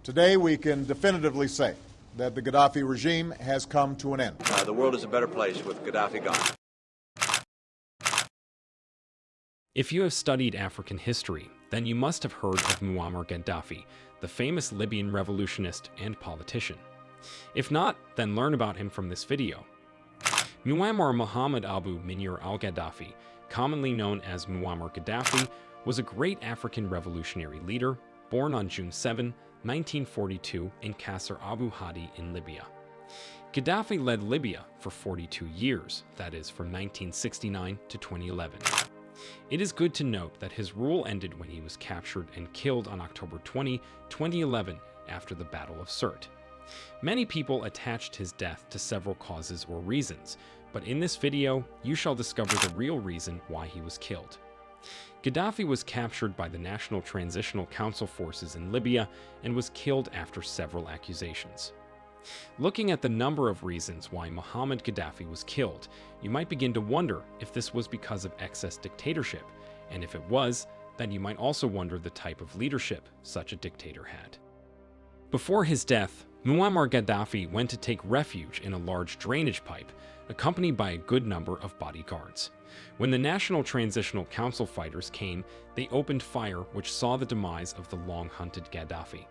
Today we can definitively say that the Gaddafi regime has come to an end. The world is a better place with Gaddafi gone. If you have studied African history, then you must have heard of Muammar Gaddafi, the famous Libyan revolutionist and politician. If not, then learn about him from this video. Muammar Muhammad Abu Munir al-Gaddafi, commonly known as Muammar Gaddafi, was a great African revolutionary leader, born on June 7, 1942 in Qasr Abu Hadi in Libya. Gaddafi led Libya for 42 years, that is, from 1969 to 2011. It is good to note that his rule ended when he was captured and killed on October 20, 2011, after the Battle of Sirte. Many people attached his death to several causes or reasons, but in this video, you shall discover the real reason why he was killed. Gaddafi was captured by the National Transitional Council forces in Libya and was killed after several accusations. Looking at the number of reasons why Muhammad Gaddafi was killed, you might begin to wonder if this was because of excess dictatorship, and if it was, then you might also wonder the type of leadership such a dictator had. Before his death, Muammar Gaddafi went to take refuge in a large drainage pipe, accompanied by a good number of bodyguards. When the National Transitional Council fighters came, they opened fire, which saw the demise of the long-hunted Gaddafi.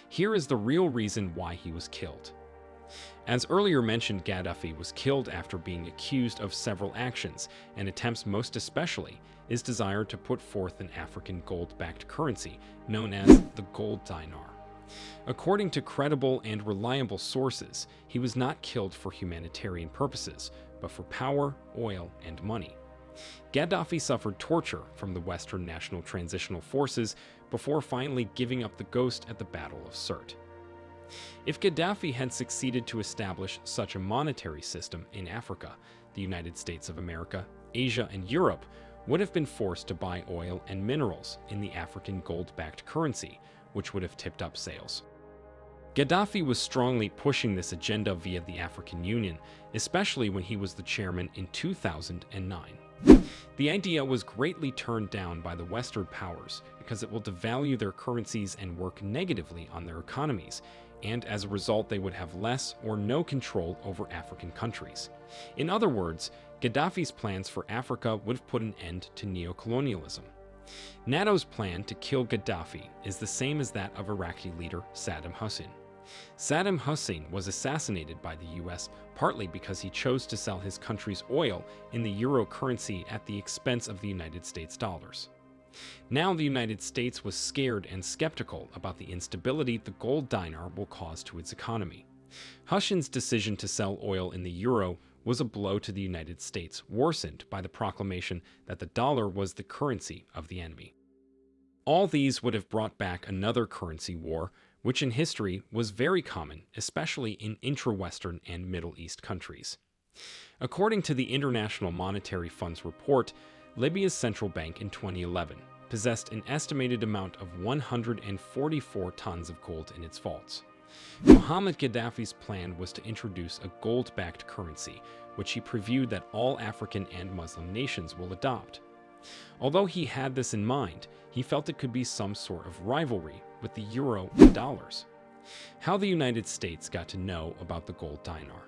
Here is the real reason why he was killed. As earlier mentioned, Gaddafi was killed after being accused of several actions and attempts, most especially his desire to put forth an African gold-backed currency known as the gold dinar. According to credible and reliable sources, he was not killed for humanitarian purposes, but for power, oil, and money. Gaddafi suffered torture from the Western National Transitional Forces before finally giving up the ghost at the Battle of Sirte. If Gaddafi had succeeded to establish such a monetary system in Africa, the United States of America, Asia, and Europe would have been forced to buy oil and minerals in the African gold-backed currency, which would have tipped up sales. Gaddafi was strongly pushing this agenda via the African Union, especially when he was the chairman in 2009. The idea was greatly turned down by the Western powers because it will devalue their currencies and work negatively on their economies, and as a result they would have less or no control over African countries. In other words, Gaddafi's plans for Africa would have put an end to neocolonialism. NATO's plan to kill Gaddafi is the same as that of Iraqi leader Saddam Hussein. Saddam Hussein was assassinated by the US partly because he chose to sell his country's oil in the euro currency at the expense of the United States dollars. Now the United States was scared and skeptical about the instability the gold dinar will cause to its economy. Hussein's decision to sell oil in the euro was a blow to the United States, worsened by the proclamation that the dollar was the currency of the enemy. All these would have brought back another currency war, which in history was very common, especially in intra-Western and Middle East countries. According to the International Monetary Fund's report, Libya's central bank in 2011 possessed an estimated amount of 144 tons of gold in its vaults. Muhammad Gaddafi's plan was to introduce a gold-backed currency, which he previewed that all African and Muslim nations will adopt. Although he had this in mind, he felt it could be some sort of rivalry with the euro and dollars. How the United States got to know about the gold dinar.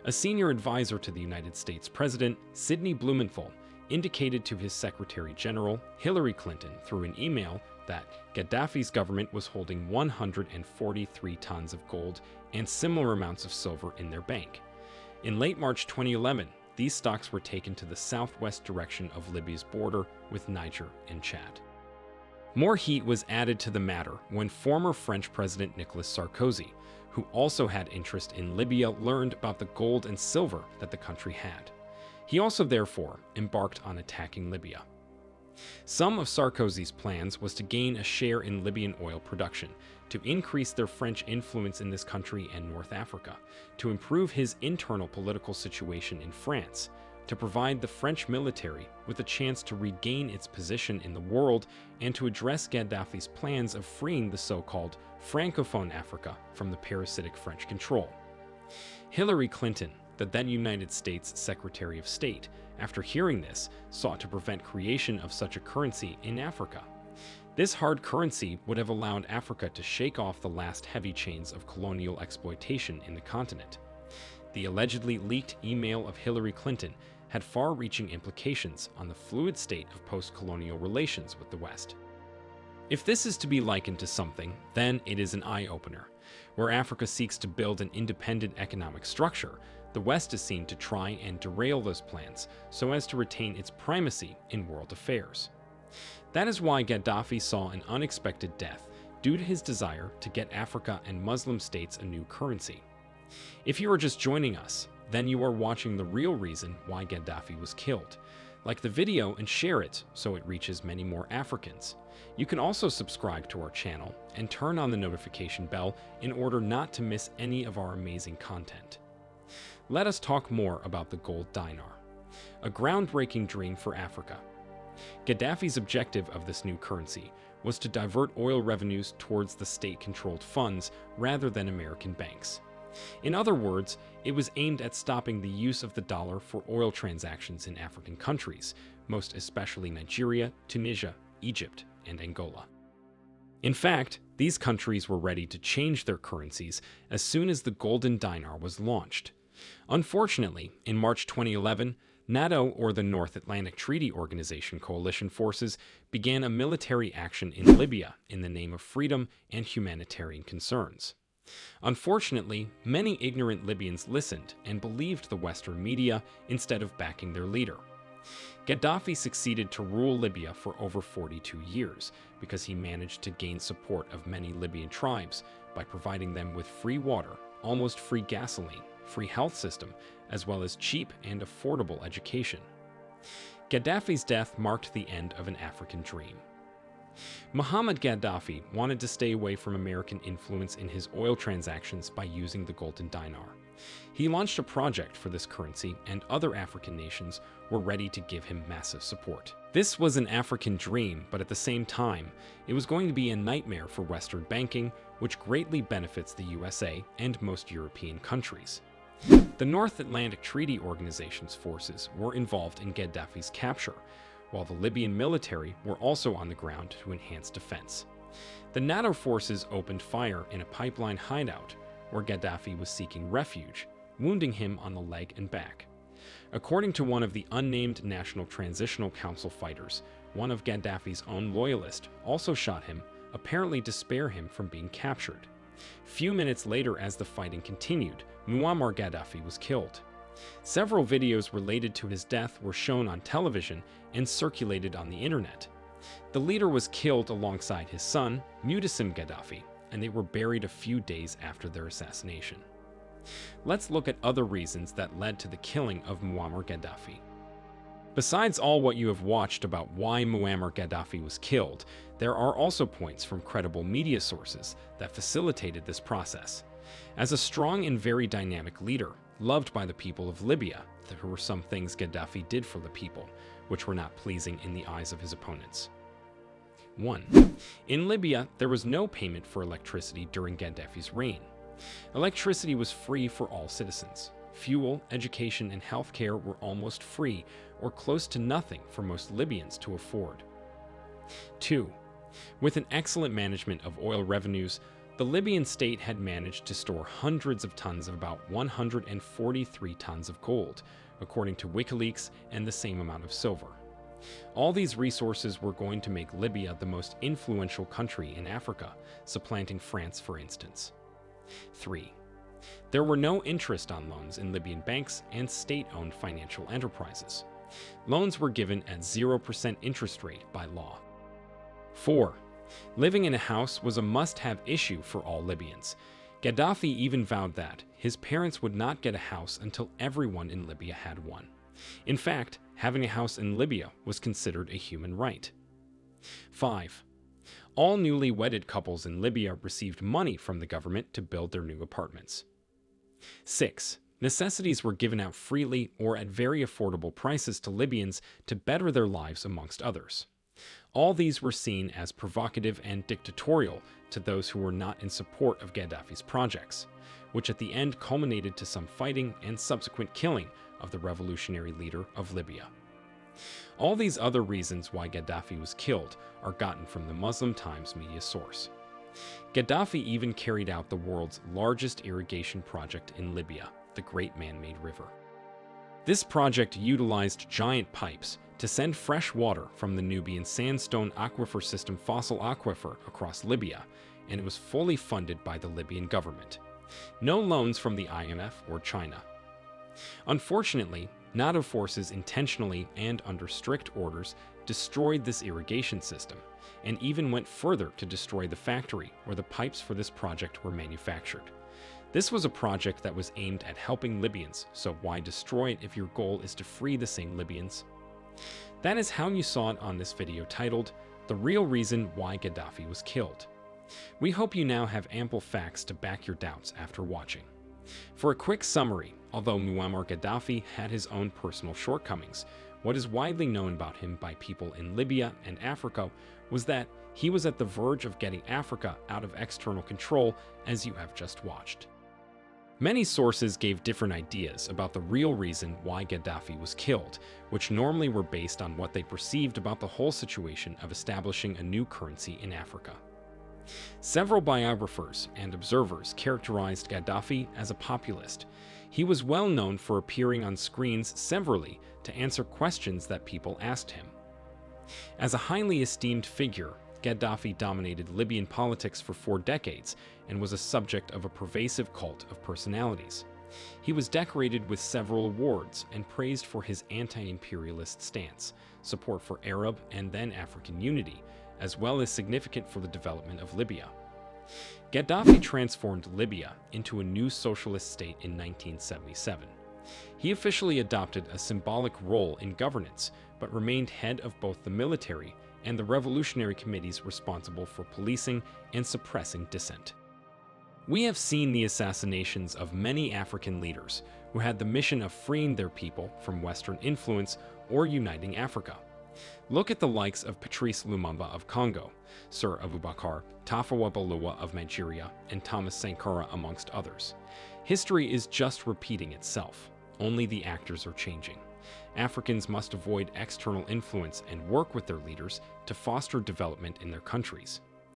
A senior advisor to the United States President, Sidney Blumenthal, indicated to his Secretary General, Hillary Clinton, through an email that Gaddafi's government was holding 143 tons of gold and similar amounts of silver in their bank. In late March 2011, these stocks were taken to the southwest direction of Libya's border with Niger and Chad. More heat was added to the matter when former French President Nicolas Sarkozy, who also had interest in Libya, learned about the gold and silver that the country had. He also therefore embarked on attacking Libya. Some of Sarkozy's plans was to gain a share in Libyan oil production, to increase their French influence in this country and North Africa, to improve his internal political situation in France, to provide the French military with a chance to regain its position in the world, and to address Gaddafi's plans of freeing the so-called Francophone Africa from the parasitic French control. Hillary Clinton, the then United States Secretary of State, after hearing this, sought to prevent creation of such a currency in Africa. This hard currency would have allowed Africa to shake off the last heavy chains of colonial exploitation in the continent. The allegedly leaked email of Hillary Clinton had far-reaching implications on the fluid state of post-colonial relations with the West. If this is to be likened to something, then it is an eye-opener. Where Africa seeks to build an independent economic structure, the West is seen to try and derail those plans so as to retain its primacy in world affairs. That is why Gaddafi saw an unexpected death due to his desire to get Africa and Muslim states a new currency. If you are just joining us, then you are watching the real reason why Gaddafi was killed. Like the video and share it so it reaches many more Africans. You can also subscribe to our channel and turn on the notification bell in order not to miss any of our amazing content. Let us talk more about the gold dinar, a groundbreaking dream for Africa. Gaddafi's objective of this new currency was to divert oil revenues towards the state-controlled funds rather than American banks. In other words, it was aimed at stopping the use of the dollar for oil transactions in African countries, most especially Nigeria, Tunisia, Egypt, and Angola. In fact, these countries were ready to change their currencies as soon as the golden dinar was launched. Unfortunately, in March 2011, NATO, or the North Atlantic Treaty Organization coalition forces, began a military action in Libya in the name of freedom and humanitarian concerns. Unfortunately, many ignorant Libyans listened and believed the Western media instead of backing their leader. Gaddafi succeeded to rule Libya for over 42 years because he managed to gain support of many Libyan tribes by providing them with free water, almost free gasoline, free health system, as well as cheap and affordable education. Gaddafi's death marked the end of an African dream. Muammar Gaddafi wanted to stay away from American influence in his oil transactions by using the golden dinar. He launched a project for this currency, and other African nations were ready to give him massive support. This was an African dream, but at the same time, it was going to be a nightmare for Western banking, which greatly benefits the USA and most European countries. The North Atlantic Treaty Organization's forces were involved in Gaddafi's capture, while the Libyan military were also on the ground to enhance defense. The NATO forces opened fire in a pipeline hideout where Gaddafi was seeking refuge, wounding him on the leg and back. According to one of the unnamed National Transitional Council fighters, one of Gaddafi's own loyalists also shot him, apparently to spare him from being captured. Few minutes later, as the fighting continued, Muammar Gaddafi was killed. Several videos related to his death were shown on television and circulated on the internet. The leader was killed alongside his son, Muammar Gaddafi, and they were buried a few days after their assassination. Let's look at other reasons that led to the killing of Muammar Gaddafi. Besides all what you have watched about why Muammar Gaddafi was killed, there are also points from credible media sources that facilitated this process. As a strong and very dynamic leader, loved by the people of Libya, there were some things Gaddafi did for the people, which were not pleasing in the eyes of his opponents. 1. In Libya, there was no payment for electricity during Gaddafi's reign. Electricity was free for all citizens. Fuel, education, and healthcare were almost free or close to nothing for most Libyans to afford. 2. With an excellent management of oil revenues, the Libyan state had managed to store hundreds of tons of about 143 tons of gold, according to WikiLeaks, and the same amount of silver. All these resources were going to make Libya the most influential country in Africa, supplanting France, for instance. 3. There were no interest on loans in Libyan banks and state-owned financial enterprises. Loans were given at 0% interest rate by law. 4. Living in a house was a must-have issue for all Libyans. Gaddafi even vowed that his parents would not get a house until everyone in Libya had one. In fact, having a house in Libya was considered a human right. 5. All newly wedded couples in Libya received money from the government to build their new apartments. 6. Necessities were given out freely or at very affordable prices to Libyans to better their lives, amongst others. All these were seen as provocative and dictatorial to those who were not in support of Gaddafi's projects, which at the end culminated to some fighting and subsequent killing of the revolutionary leader of Libya. All these other reasons why Gaddafi was killed are gotten from the Muslim Times media source. Gaddafi even carried out the world's largest irrigation project in Libya, the Great Man-Made River. This project utilized giant pipes to send fresh water from the Nubian sandstone aquifer system fossil aquifer across Libya, and it was fully funded by the Libyan government. No loans from the IMF or China. Unfortunately, NATO forces intentionally and under strict orders destroyed this irrigation system, and even went further to destroy the factory where the pipes for this project were manufactured. This was a project that was aimed at helping Libyans, so why destroy it if your goal is to free the same Libyans? That is how you saw it on this video titled, "The Real Reason Why Gaddafi Was Killed." We hope you now have ample facts to back your doubts after watching. For a quick summary, although Muammar Gaddafi had his own personal shortcomings, what is widely known about him by people in Libya and Africa was that he was at the verge of getting Africa out of external control, as you have just watched. Many sources gave different ideas about the real reason why Gaddafi was killed, which normally were based on what they perceived about the whole situation of establishing a new currency in Africa. Several biographers and observers characterized Gaddafi as a populist. He was well known for appearing on screens severally to answer questions that people asked him. As a highly esteemed figure, Gaddafi dominated Libyan politics for 4 decades and was a subject of a pervasive cult of personalities. He was decorated with several awards and praised for his anti-imperialist stance, support for Arab and then African unity, as well as significant for the development of Libya. Gaddafi transformed Libya into a new socialist state in 1977. He officially adopted a symbolic role in governance, but remained head of both the military and the revolutionary committees responsible for policing and suppressing dissent. We have seen the assassinations of many African leaders who had the mission of freeing their people from Western influence or uniting Africa. Look at the likes of Patrice Lumumba of Congo, Sir Abubakar Tafawa Balewa of Nigeria, and Thomas Sankara, amongst others. History is just repeating itself, only the actors are changing. Africans must avoid external influence and work with their leaders to foster development in their countries.